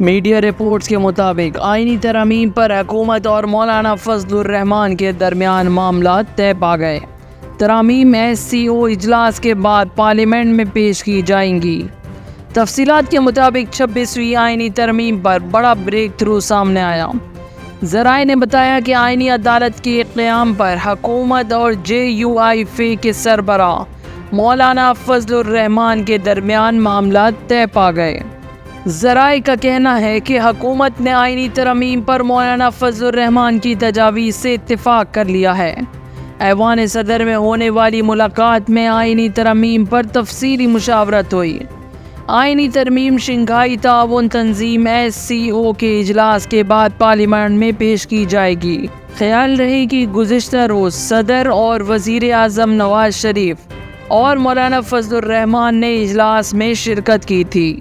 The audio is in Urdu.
میڈیا رپورٹس کے مطابق آئینی ترامیم پر حکومت اور مولانا فضل الرحمان کے درمیان معاملات طے پا گئے۔ ترامیم SCO اجلاس کے بعد پارلیمنٹ میں پیش کی جائیں گی۔ تفصیلات کے مطابق 26ویں آئینی ترمیم پر بڑا بریک تھرو سامنے آیا۔ ذرائع نے بتایا کہ آئینی عدالت کے قیام پر حکومت اور JUIF کے سربراہ مولانا فضل الرحمان کے درمیان معاملات طے پا گئے۔ ذرائع کا کہنا ہے کہ حکومت نے آئینی ترمیم پر مولانا فضل الرحمان کی تجاویز سے اتفاق کر لیا ہے۔ ایوان صدر میں ہونے والی ملاقات میں آئینی ترمیم پر تفصیلی مشاورت ہوئی۔ آئینی ترمیم شنگھائی تعاون تنظیم SCO کے اجلاس کے بعد پارلیمنٹ میں پیش کی جائے گی۔ خیال رہے کہ گزشتہ روز صدر اور وزیر اعظم نواز شریف اور مولانا فضل الرحمان نے اجلاس میں شرکت کی تھی۔